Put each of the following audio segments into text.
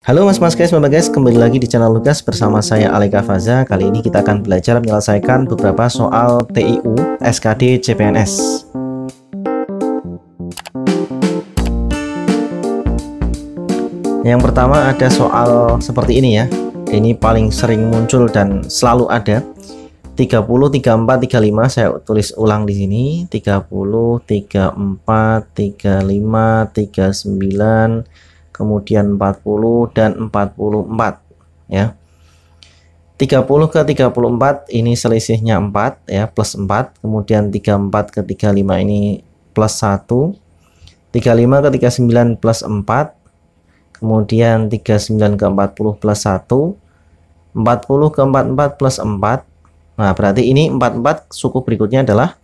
Halo mas guys, bapak guys, kembali lagi di channel Lukas bersama saya Aleka Faza. Kali ini kita akan belajar menyelesaikan beberapa soal TIU SKD CPNS. Yang pertama ada soal seperti ini ya. Ini paling sering muncul dan selalu ada. 30, 34, 35 saya tulis ulang di sini. 30, 34, 35, 39, kemudian 40 dan 44 ya. 30 ke 34 ini selisihnya 4 ya, plus 4. Kemudian 34 ke 35 ini plus 1. 35 ke 39 plus 4. Kemudian 39 ke 40 plus 1. 40 ke 44 plus 4. Nah, berarti ini 44 suku berikutnya adalah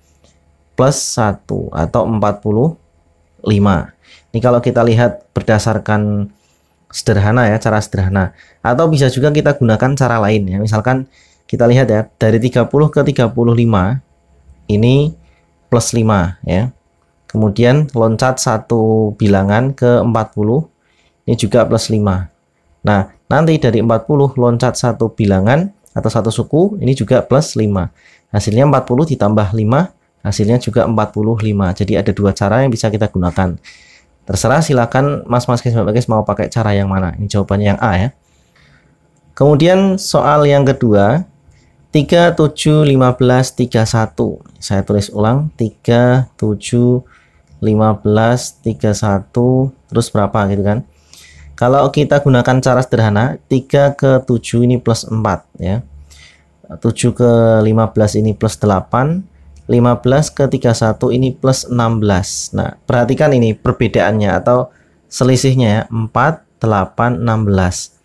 plus 1 atau 45. Ini kalau kita lihat berdasarkan sederhana ya, cara sederhana. Atau bisa juga kita gunakan cara lain ya. Misalkan kita lihat ya, dari 30 ke 35 ini plus 5 ya. Kemudian loncat satu bilangan ke 40, ini juga plus 5. Nah, nanti dari 40 loncat satu bilangan atau satu suku, ini juga plus 5. Hasilnya 40 ditambah 5, hasilnya juga 45. Jadi ada dua cara yang bisa kita gunakan. Terserah, silakan mas guys mau pakai cara yang mana. Ini jawabannya yang A ya. Kemudian soal yang kedua, 3, 7, 15, 31. Saya tulis ulang, 3, 7, 15, 31, terus berapa gitu kan. Kalau kita gunakan cara sederhana, 3 ke 7 ini plus 4 ya. 7 ke 15 ini plus 8. 15 ke 31 ini plus 16. Nah, perhatikan ini perbedaannya atau selisihnya ya, 4, 8, 16.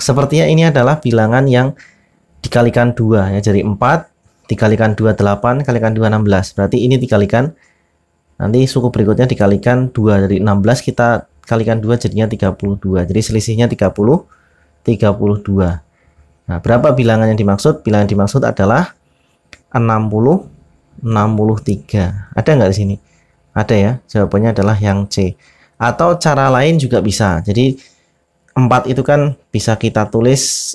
Sepertinya ini adalah bilangan yang dikalikan 2 ya. Jadi 4 dikalikan 2, 8, kalikan 2, 16. Berarti ini dikalikan, nanti suku berikutnya dikalikan 2. Dari 16 kita kalikan 2 jadinya 32. Jadi selisihnya 30, 32. Nah, berapa bilangan yang dimaksud? Bilangan yang dimaksud adalah 60, 63. Ada nggak di sini? Ada ya. Jawabannya adalah yang C. Atau cara lain juga bisa. Jadi 4 itu kan bisa kita tulis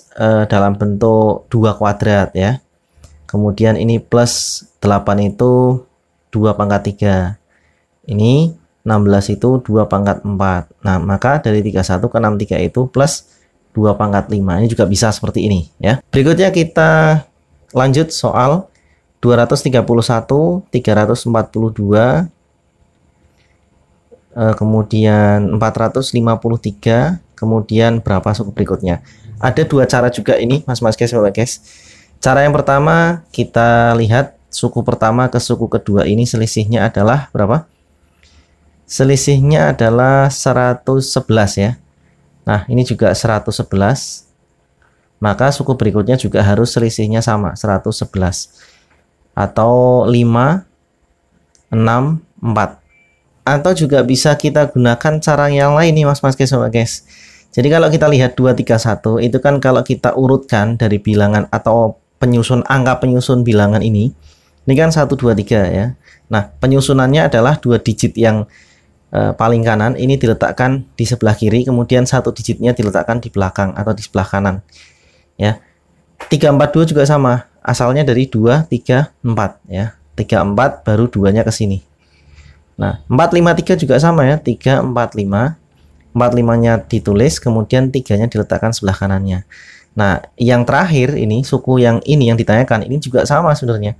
dalam bentuk 2 kuadrat ya. Kemudian ini plus 8 itu 2 pangkat 3. Ini 16 itu 2 pangkat 4. Nah, maka dari 31 ke 63 itu plus 2 pangkat 5. Ini juga bisa seperti ini ya. Berikutnya kita lanjut soal 231, 342, kemudian 453, kemudian berapa suku berikutnya. Ada dua cara juga ini mas guys. Cara yang pertama, kita lihat suku pertama ke suku kedua ini selisihnya adalah berapa? Selisihnya adalah 111 ya. Nah, ini juga 111. Maka suku berikutnya juga harus selisihnya sama, 111. Atau 5, 6, 4. Atau juga bisa kita gunakan cara yang lain nih mas guys. Jadi kalau kita lihat 231 itu kan kalau kita urutkan dari bilangan atau penyusun angka penyusun bilangan ini kan 1, 2, 3 ya. Nah, penyusunannya adalah 2 digit yang paling kanan ini diletakkan di sebelah kiri, kemudian 1 digitnya diletakkan di belakang atau di sebelah kanan ya. 342 juga sama, asalnya dari 2, 3, 4 ya. 34 baru 2-nya ke sini. Nah, 453 juga sama ya, 3, 4, 5. 45-nya ditulis, kemudian 3-nya diletakkan sebelah kanannya. Nah, yang terakhir ini, suku yang ini yang ditanyakan, ini juga sama sebenarnya.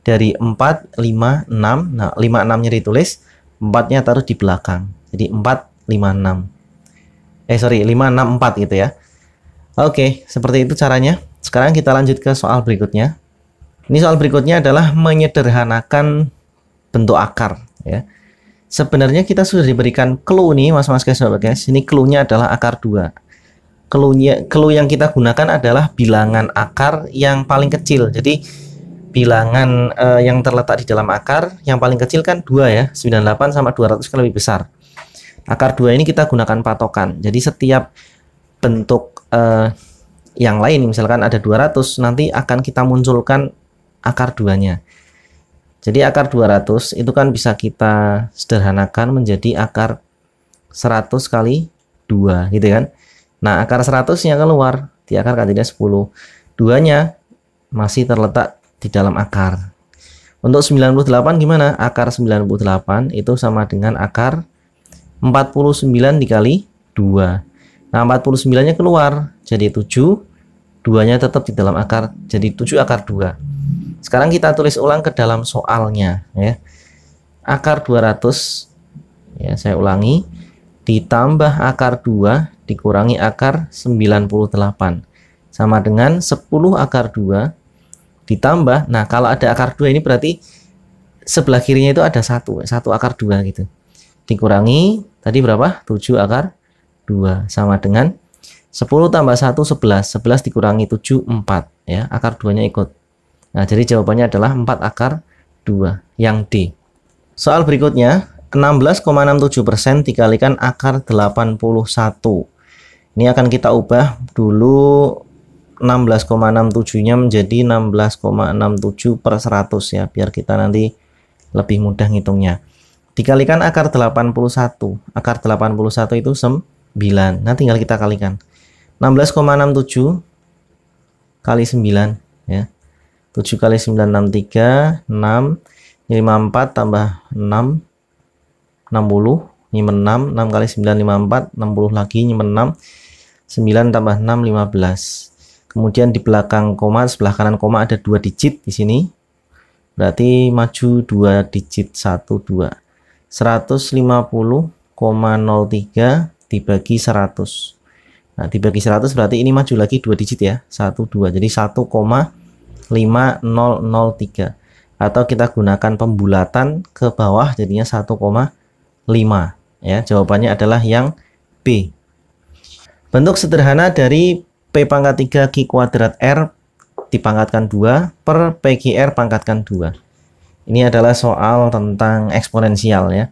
Dari 4, 5, 6. Nah, 5, 6-nya ditulis, 4-nya taruh di belakang. Jadi 4, 5, 6. 5, 6, 4 gitu ya. Oke, seperti itu caranya. Sekarang kita lanjut ke soal berikutnya. Ini soal berikutnya adalah menyederhanakan bentuk akar ya. Sebenarnya kita sudah diberikan clue nih mas guys. Ini clue-nya adalah akar 2. Clue yang kita gunakan adalah bilangan akar yang paling kecil. Jadi bilangan yang terletak di dalam akar yang paling kecil kan 2 ya. 98 sama 200 kan lebih besar. Akar 2 ini kita gunakan patokan. Jadi setiap bentuk yang lain misalkan ada 200, nanti akan kita munculkan akar 2-nya. Jadi akar 200 itu kan bisa kita sederhanakan menjadi akar 100 kali 2 gitu kan. Nah, akar 100-nya keluar, di akar kan tidak 10. 2-nya masih terletak di dalam akar. Untuk 98 gimana? Akar 98 itu sama dengan akar 49 dikali 2. Nah, 49-nya keluar, jadi 7. 2-nya tetap di dalam akar, jadi 7 akar 2. Sekarang kita tulis ulang ke dalam soalnya ya. Akar 200 ya, saya ulangi, ditambah akar 2 dikurangi akar 98 sama dengan 10 akar 2 ditambah, nah kalau ada akar 2 ini berarti sebelah kirinya itu ada 1 akar 2 gitu, dikurangi tadi berapa? 7 akar 2 sama dengan 10 tambah 1 11, 11 dikurangi 7 4 ya, akar 2 nya ikut. Nah, jadi jawabannya adalah 4 akar 2 yang D. Soal berikutnya, 16,67% dikalikan akar 81. Ini akan kita ubah dulu 16,67 nya menjadi 16,67 per 100 ya, biar kita nanti lebih mudah ngitungnya. Dikalikan akar 81, akar 81 itu 9. Nah, tinggal kita kalikan 16,67 kali 9 ya, 7 kali 9 63, 6, 54 tambah 6 60, ini 6, 6 kali 9 54, 60 lagi, ini 6, 9 tambah 6 15. Kemudian di belakang koma, sebelah kanan koma ada 2 digit di sini. Berarti maju 2 digit 1 2. 150,03 dibagi 100. Nah, dibagi 100 berarti ini maju lagi 2 digit ya, 1 2. Jadi 1,5003. Atau kita gunakan pembulatan ke bawah jadinya 1,5 ya. Jawabannya adalah yang B. Bentuk sederhana dari P pangkat 3 Q kuadrat R dipangkatkan 2 per PQR pangkatkan 2. Ini adalah soal tentang eksponensial ya.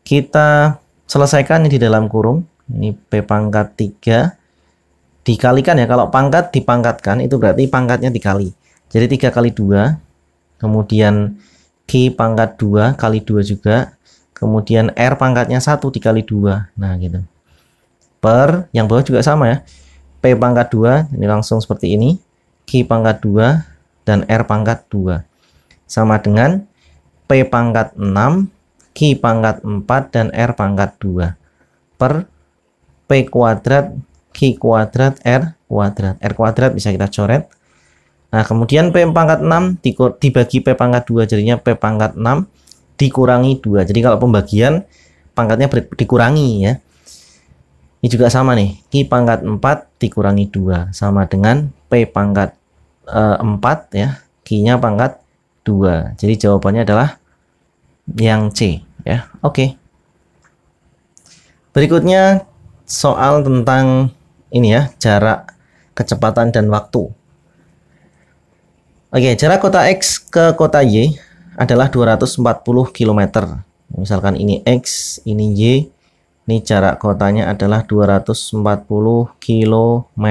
Kita selesaikan di dalam kurung. Ini P pangkat 3 dikalikan ya. Kalau pangkat dipangkatkan itu berarti pangkatnya dikali. Jadi 3 kali 2. Kemudian Q pangkat 2 kali 2 juga. Kemudian R pangkatnya 1 dikali 2. Nah gitu. Per yang bawah juga sama ya. P pangkat 2 ini langsung seperti ini, Q pangkat 2 dan R pangkat 2 sama dengan P pangkat 6, Q pangkat 4 dan R pangkat 2 per P kuadrat Q kuadrat R kuadrat. R kuadrat bisa kita coret. Nah, kemudian P pangkat 6 dibagi P pangkat 2 jadinya P pangkat 6 dikurangi 2. Jadi kalau pembagian pangkatnya dikurangi ya. Ini juga sama nih, Q pangkat 4 dikurangi 2 sama dengan P pangkat 4 ya, Q-nya pangkat 2. Jadi jawabannya adalah yang C ya. Oke. Berikutnya soal tentang ini ya, jarak, kecepatan dan waktu. Oke, jarak kota X ke kota Y adalah 240 km. Misalkan ini X, ini Y. Ini jarak kotanya adalah 240 km.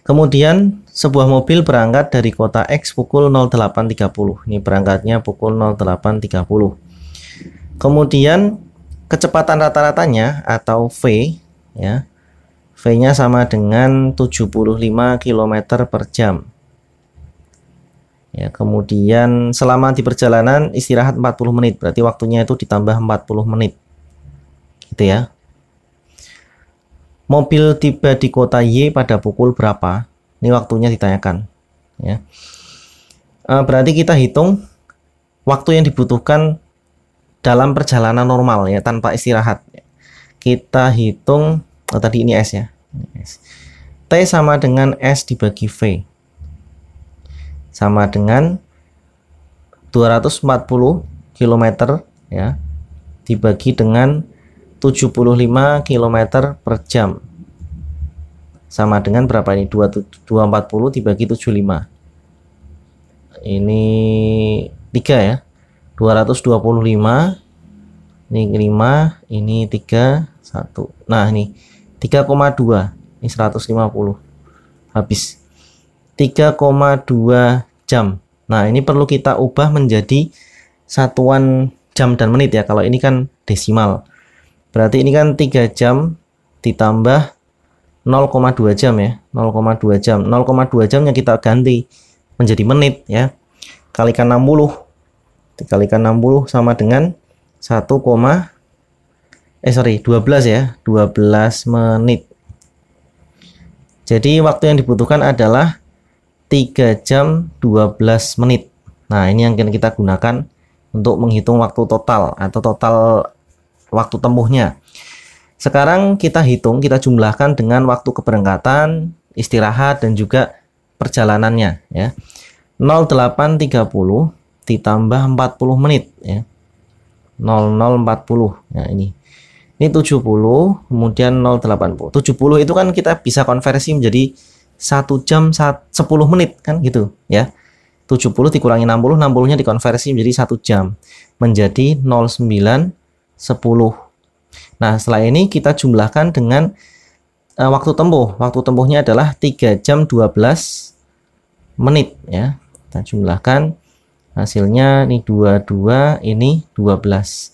Kemudian sebuah mobil berangkat dari kota X pukul 08.30. Ini berangkatnya pukul 08.30. Kemudian kecepatan rata-ratanya atau V ya. V-nya sama dengan 75 km per jam. Ya, kemudian selama di perjalanan istirahat 40 menit. Berarti waktunya itu ditambah 40 menit. Gitu ya. Mobil tiba di kota Y pada pukul berapa? Ini waktunya ditanyakan ya. Berarti kita hitung waktu yang dibutuhkan dalam perjalanan normal ya, tanpa istirahat. Kita hitung, tadi ini S ya. T sama dengan S dibagi V sama dengan 240 km ya dibagi dengan 75 km per jam sama dengan berapa ini? 240 dibagi 75. Ini 3 ya. 225 ini 5, ini 3, 1. Nah, ini 3,2. Ini 150. Habis 3,2 jam. Nah, ini perlu kita ubah menjadi satuan jam dan menit ya. Kalau ini kan desimal. Berarti ini kan 3 jam ditambah 0,2 jam ya, 0,2 jam. 0,2 jamnya kita ganti menjadi menit ya. Kalikan 60. Dikalikan 60 sama dengan 12 ya, 12 menit. Jadi waktu yang dibutuhkan adalah 3 jam 12 menit. Nah, ini yang kita gunakan untuk menghitung waktu total atau total waktu tempuhnya. Sekarang kita hitung, kita jumlahkan dengan waktu keberangkatan, istirahat, dan juga perjalanannya ya. 08.30 ditambah 40 menit ya. 00.40 ya, ini 70, kemudian 0.80. 70 itu kan kita bisa konversi menjadi 1 jam 10 menit kan gitu ya. 70 dikurangi 60, 60-nya dikonversi menjadi 1 jam, menjadi 09.10. Nah, setelah ini kita jumlahkan dengan waktu tempuh. Waktu tempuhnya adalah 3 jam 12 menit ya. Kita jumlahkan, hasilnya ini 22, ini 12.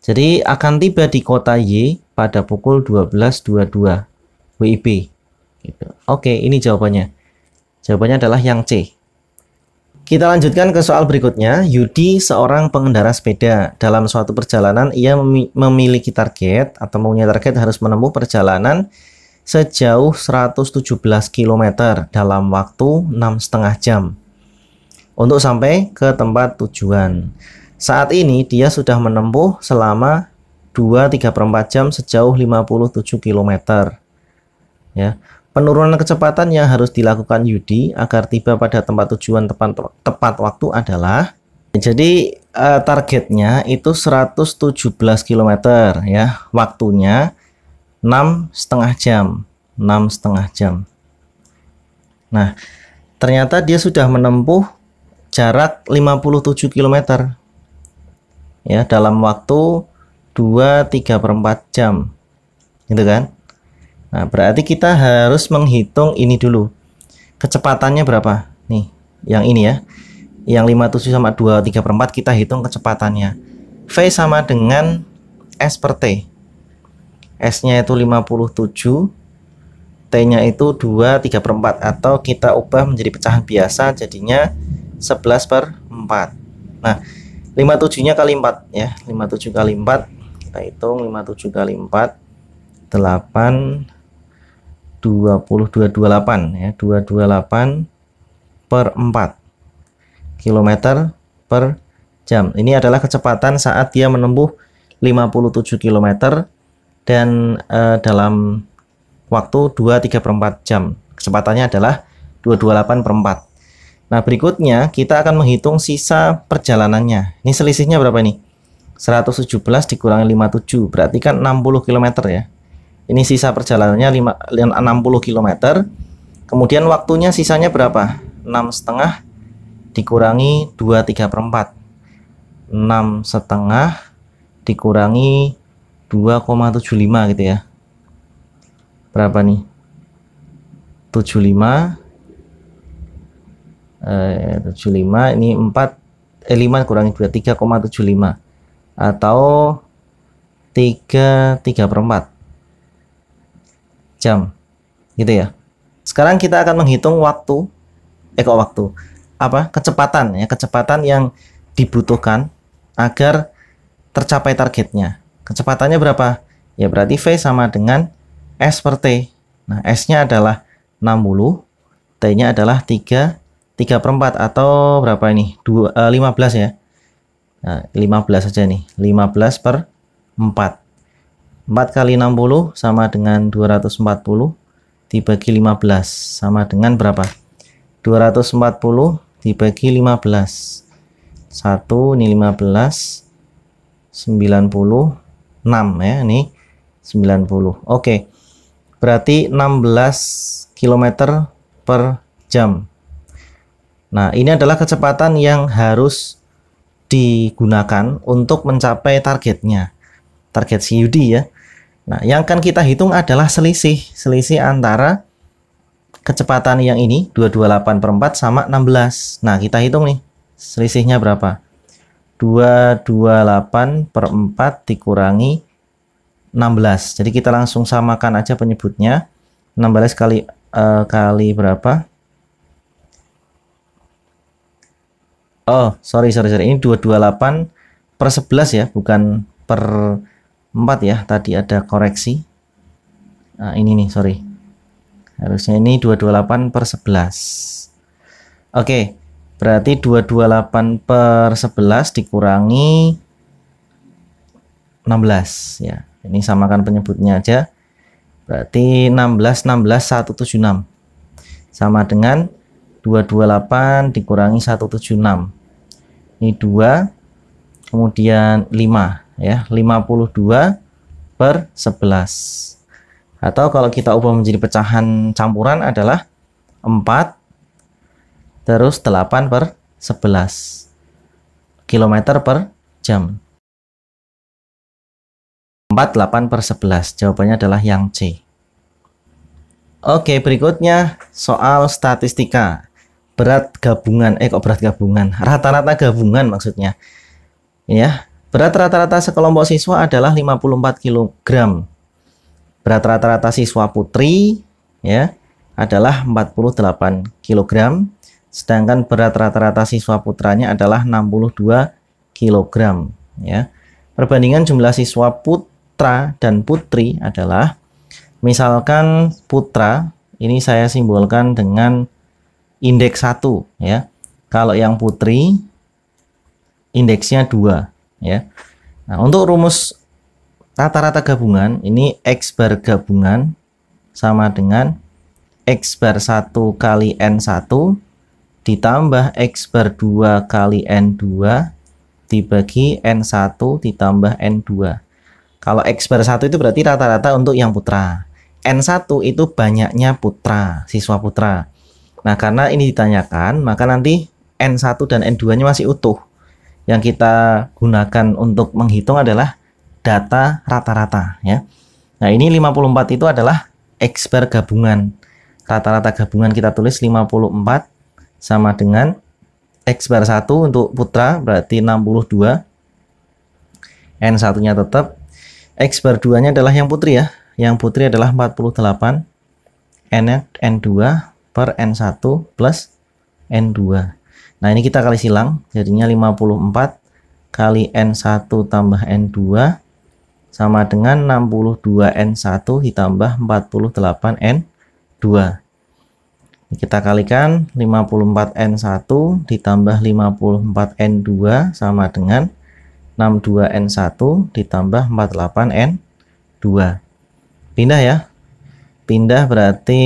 Jadi akan tiba di kota Y pada pukul 12.22 WIB gitu. Oke, ini jawabannya. Jawabannya adalah yang C. Kita lanjutkan ke soal berikutnya. Yudi seorang pengendara sepeda. Dalam suatu perjalanan ia memiliki target atau mempunyai target harus menempuh perjalanan sejauh 117 km dalam waktu 6,5 jam untuk sampai ke tempat tujuan. Saat ini dia sudah menempuh selama 2,3/4 jam sejauh 57 km. Ya. Penurunan kecepatan yang harus dilakukan Yudi agar tiba pada tempat tujuan tepat waktu adalah, jadi targetnya itu 117 km ya, waktunya 6,5 jam. 6,5 jam. Nah, ternyata dia sudah menempuh jarak 57 km ya dalam waktu 2,3/4 jam. Gitu kan? Nah, berarti kita harus menghitung ini dulu. Kecepatannya berapa? Nih, yang ini ya. Yang 57 sama 2,3/4 kita hitung kecepatannya. V sama dengan S per T. S-nya itu 57, T-nya itu 2,3/4 atau kita ubah menjadi pecahan biasa jadinya 11/4. Nah, 57-nya kali 4 ya. 57 kali 4 kita hitung, 57 kali 4 8 228 ya, 228/4 km per jam. Ini adalah kecepatan saat dia menempuh 57 km dan dalam waktu 2,3/4 jam. Kecepatannya adalah 228/4. Nah, berikutnya kita akan menghitung sisa perjalanannya. Ini selisihnya berapa nih? 117 dikurangi 57, berarti kan 60 km ya. Ini sisa perjalanannya 60 km. Kemudian waktunya sisanya berapa? 6,5 dikurangi 2,3/4. 6,5 dikurangi 2,75 gitu ya. Berapa nih? 75 ini 5 kurangi 2, 3,75 atau 3/4 jam gitu ya. Sekarang kita akan menghitung kecepatan ya, kecepatan yang dibutuhkan agar tercapai targetnya. Kecepatannya berapa? Ya berarti V sama dengan S per T. Nah, S-nya adalah 60, T-nya adalah 3/4 atau berapa ini? 15 ya. Nah, 15 saja nih. 15/4. 4 kali 60 sama dengan 240 dibagi 15 sama dengan berapa? 240 dibagi 15. 1 ini 15 96 ya, ini 90. Oke. Berarti 16 km per jam. Nah, ini adalah kecepatan yang harus digunakan untuk mencapai targetnya. Target si Yudi ya. Nah, yang akan kita hitung adalah selisih antara kecepatan yang ini 228/4 sama 16. Nah, kita hitung nih. Selisihnya berapa? 228/4 dikurangi 16. Jadi kita langsung samakan aja penyebutnya. 16 kali berapa? Oh, sorry. Ini 228 per 11 ya, bukan per 4 ya. Tadi ada koreksi. Nah, ini nih, sorry. Harusnya ini 228 per 11. Oke, berarti 228 per 11 dikurangi 16 ya. Ini samakan penyebutnya aja. Berarti 176 sama dengan 228 dikurangi 176. Ini 2, kemudian 5 ya, 52 per 11. Atau kalau kita ubah menjadi pecahan campuran adalah 4 terus 8 per 11 km per jam. 48 per 11. Jawabannya adalah yang C. Oke, berikutnya soal statistika. Berat gabungan, kok berat gabungan? Rata-rata gabungan maksudnya. Ya, berat rata-rata sekelompok siswa adalah 54 kg. Berat rata-rata siswa putri ya adalah 48 kg. Sedangkan berat rata-rata siswa putranya adalah 62 kg. Ya. Perbandingan jumlah siswa putra dan putri adalah, misalkan putra ini saya simbolkan dengan indeks 1 ya. Kalau yang putri indeksnya 2 ya. Nah, untuk rumus rata-rata gabungan ini X bar gabungan sama dengan X bar 1 kali N1 ditambah X bar 2 kali N2 dibagi N1 ditambah N2. Kalau X bar 1 itu berarti rata-rata untuk yang putra. N1 itu banyaknya putra, siswa putra. Nah, karena ini ditanyakan, maka nanti N1 dan N2-nya masih utuh. Yang kita gunakan untuk menghitung adalah data rata-rata ya. Nah, ini 54 itu adalah X bar gabungan. Rata-rata gabungan kita tulis 54 sama dengan X bar 1 untuk putra berarti 62. N1-nya tetap. X bar 2-nya adalah yang putri ya. Yang putri adalah 48. N2 per N1 plus N2. Nah, ini kita kali silang. Jadinya 54 kali N1 tambah N2 sama dengan 62 N1 ditambah 48 N2. Kita kalikan 54 N1 ditambah 54 N2 sama dengan 62 N1 ditambah 48 N2. Pindah ya. Pindah berarti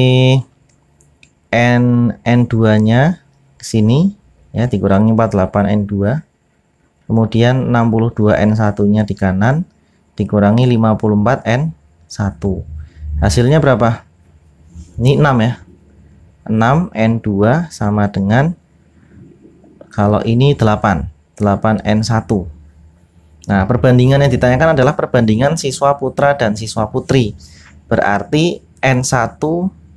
N2-nya ke sini ya, dikurangi 48 N2. Kemudian 62 N1-nya di kanan dikurangi 54 N1. Hasilnya berapa? Ini 6 ya. 6 N2 sama dengan, kalau ini 8 N1. Nah, perbandingan yang ditanyakan adalah perbandingan siswa putra dan siswa putri. Berarti N1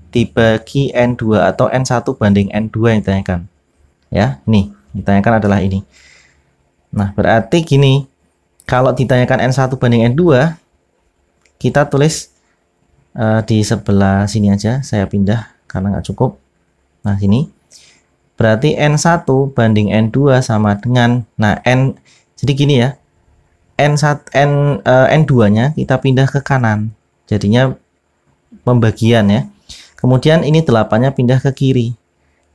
dibagi N2 atau N1 banding N2 yang ditanyakan. Ya, nih, ditanyakan adalah ini. Nah, berarti gini, kalau ditanyakan N1 banding N2, kita tulis di sebelah sini aja, saya pindah karena nggak cukup. Nah, sini berarti N1 banding N2 sama dengan, nah, jadi gini ya, N2-nya kita pindah ke kanan, jadinya pembagian ya. Kemudian ini 8-nya pindah ke kiri.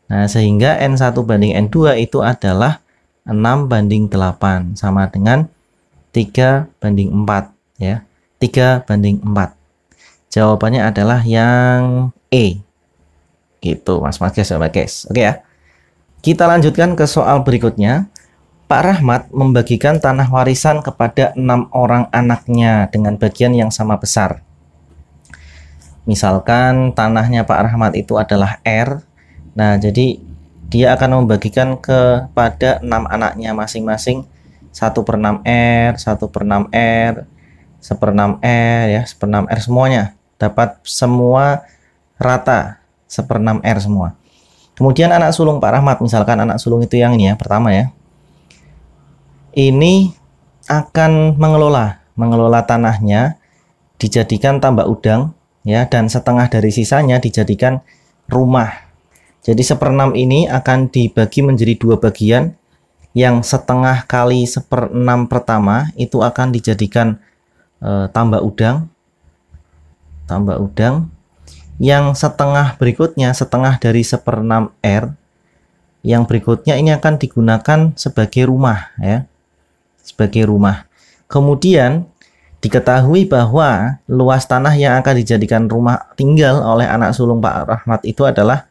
Nah, sehingga N1 banding N2 itu adalah 6 banding 8 sama dengan 3 banding 4 ya. 3 banding 4. Jawabannya adalah yang E. Gitu, Mas guys. Oke ya. Kita lanjutkan ke soal berikutnya. Pak Rahmat membagikan tanah warisan kepada 6 orang anaknya dengan bagian yang sama besar. Misalkan tanahnya Pak Rahmat itu adalah R. Nah, jadi dia akan membagikan kepada 6 anaknya masing-masing 1/6 R, 1/6 R, 1/6 R ya, 1/6 R semuanya. Dapat semua rata 1/6 R semua. Kemudian anak sulung Pak Rahmat, misalkan anak sulung itu yang ini ya, pertama ya. Ini akan mengelola tanahnya dijadikan tambak udang ya, dan setengah dari sisanya dijadikan rumah. Jadi 1/6 ini akan dibagi menjadi 2 bagian. Yang setengah kali 1/6 pertama itu akan dijadikan tambak udang. Yang setengah berikutnya, setengah dari 1/6 R, yang berikutnya ini akan digunakan sebagai rumah ya, sebagai rumah. Kemudian diketahui bahwa luas tanah yang akan dijadikan rumah tinggal oleh anak sulung Pak Rahmat itu adalah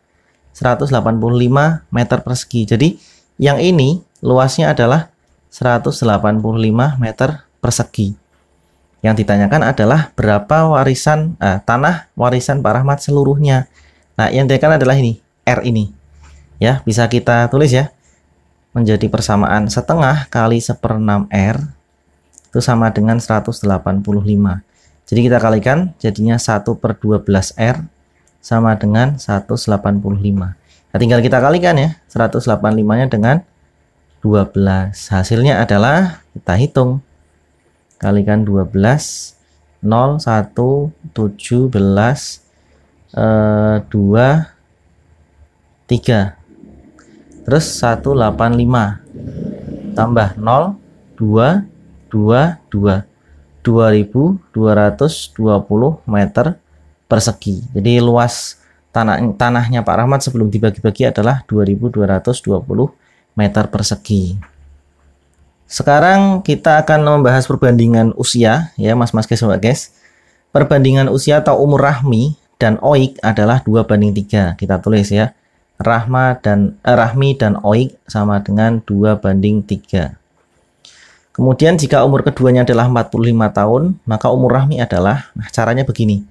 185 meter persegi. Jadi yang ini luasnya adalah 185 meter persegi. Yang ditanyakan adalah berapa warisan tanah warisan Pak Rahmat seluruhnya. Nah, yang ditanyakan adalah ini, R ini. Ya, bisa kita tulis ya. Menjadi persamaan setengah kali 1/6 R itu sama dengan 185. Jadi kita kalikan jadinya 1/12 R sama dengan 185. Nah, tinggal kita kalikan ya, 185-nya dengan 12. Hasilnya adalah kita hitung. Kalikan 12, 0, 1, 17, 2, 3. Terus 185. Tambah 0, 2, 2, 2. 2220 meter persegi. Jadi luas tanahnya Pak Rahmat sebelum dibagi-bagi adalah 2220 meter persegi. Sekarang kita akan membahas perbandingan usia ya mas-mas guys. Perbandingan usia atau umur Rahmi dan Oik adalah 2/3. Kita tulis ya. Rahmi dan Oik sama dengan 2/3. Kemudian jika umur keduanya adalah 45 tahun, maka umur Rahmi adalah, nah caranya begini.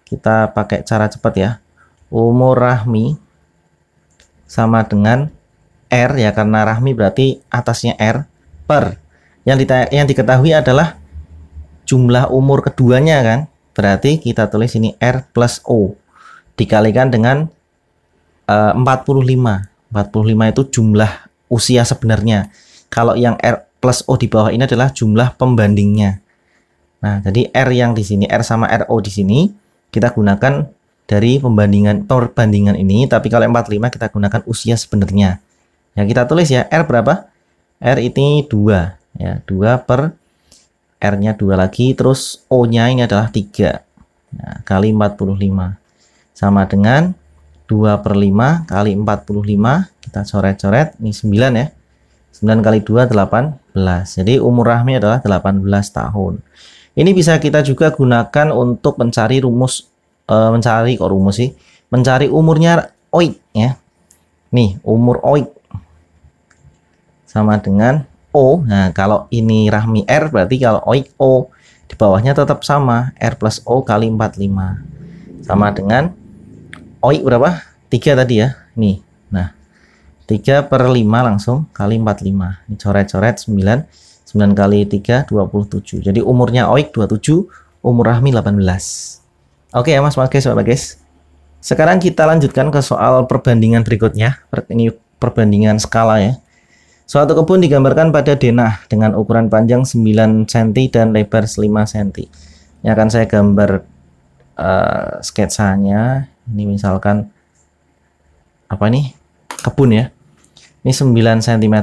Kita pakai cara cepat ya. Umur Rahmi sama dengan R ya, karena Rahmi berarti atasnya R, per yang diketahui adalah jumlah umur keduanya kan, berarti kita tulis ini R plus O dikalikan dengan 45 itu jumlah usia sebenarnya. Kalau yang R plus O di bawah ini adalah jumlah pembandingnya. Nah, jadi R yang di sini, R sama RO di sini kita gunakan dari perbandingan ini, tapi kalau 45 kita gunakan usia sebenarnya. Ya, kita tulis ya, R berapa? R ini 2 ya, 2 per R-nya 2 lagi, terus O-nya ini adalah 3. Nah, kali 45 sama dengan 2/5 kali 45, kita coret-coret, ini 9 ya. 9 kali 2 18. Jadi umur Rahmi adalah 18 tahun. Ini bisa kita juga gunakan untuk mencari mencari umurnya Oik ya. Nih, umur Oik sama dengan O. Nah, kalau ini Rahmi R, berarti kalau Oik O, di bawahnya tetap sama, R plus O kali 45 sama dengan Oik berapa? 3 tadi ya. Nih, nah 3/5 langsung kali 45. Ini coret-coret 9 kali 3 27. Jadi umurnya Oik 27, umur Rahmi 18. Oke ya mas guys. Sekarang kita lanjutkan ke soal perbandingan berikutnya. Ini perbandingan skala ya. Suatu kebun digambarkan pada denah dengan ukuran panjang 9 cm dan lebar 5 cm. Ini akan saya gambar sketsanya. Ini misalkan apa nih? Kebun ya. Ini 9 cm.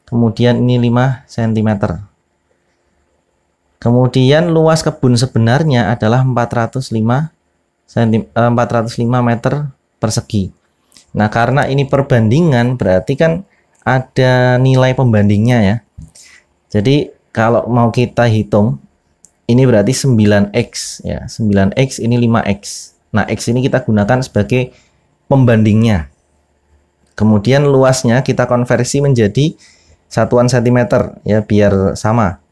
Kemudian ini 5 cm. Kemudian luas kebun sebenarnya adalah 405 meter persegi. Nah, karena ini perbandingan berarti kan ada nilai pembandingnya ya. Jadi kalau mau kita hitung, ini berarti 9x ya. 9x ini 5x. Nah, x ini kita gunakan sebagai pembandingnya. Kemudian luasnya kita konversi menjadi satuan cm ya, biar sama.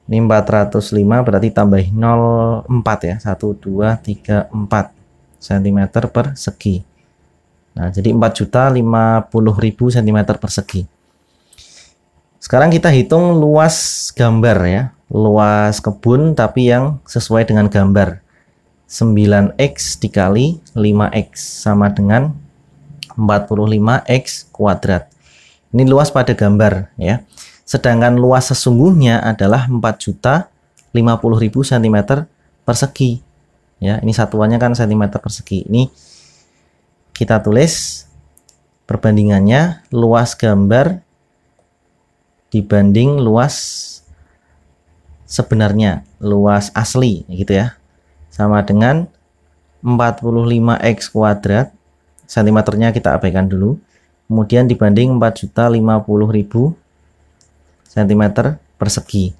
Ini 405 berarti tambah 0,4 ya. 1 2 3 4 cm persegi. Nah, jadi 4.050.000 cm persegi. Sekarang kita hitung luas gambar ya. Luas kebun tapi yang sesuai dengan gambar. 9x dikali 5x sama dengan 45x kuadrat. Ini luas pada gambar ya. Sedangkan luas sesungguhnya adalah 4.050.000 50.000 cm persegi. Ya, ini satuannya kan cm persegi. Ini kita tulis perbandingannya luas gambar dibanding luas sebenarnya, luas asli gitu ya. Sama dengan 45x kuadrat, cm-nya kita abaikan dulu. Kemudian dibanding 4.050.000 cm persegi.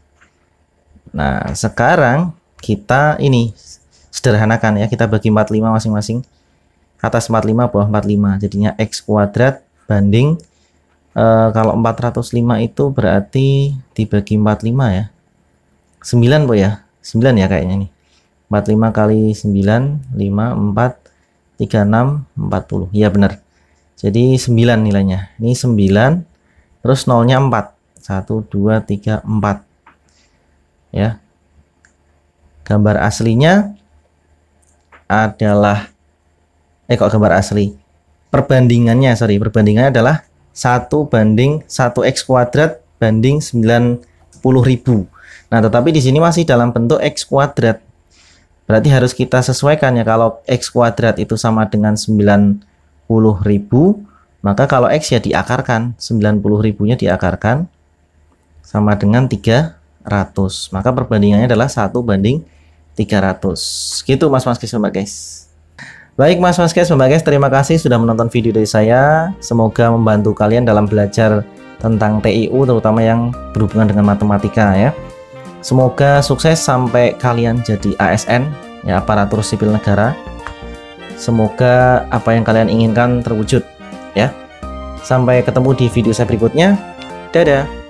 Nah, sekarang kita ini sederhanakan ya, kita bagi 45 masing-masing, atas 45 bawah 45, jadinya x kuadrat banding kalau 405 itu berarti dibagi 45 ya, 9 Bu ya, 9 ya kayaknya nih, 45 kali 9 5 4 36 40 ya benar, jadi 9 nilainya. Ini 9 terus nolnya 4, 1 2 3 4 ya. Gambar aslinya adalah kok gambar asli, perbandingannya adalah 1 banding 1x kuadrat banding 90.000. Nah, tetapi di sini masih dalam bentuk x kuadrat, berarti harus kita sesuaikan ya. Kalau x kuadrat itu sama dengan 90.000, maka kalau x ya diakarkan, 90.000 nya diakarkan sama dengan 300, maka perbandingannya adalah 1 banding 300 gitu Mas Mbak guys. Baik Mas Mbak guys, terima kasih sudah menonton video dari saya. Semoga membantu kalian dalam belajar tentang TIU, terutama yang berhubungan dengan matematika ya. Semoga sukses sampai kalian jadi ASN ya, aparatur sipil negara. Semoga apa yang kalian inginkan terwujud ya. Sampai ketemu di video saya berikutnya. Dadah.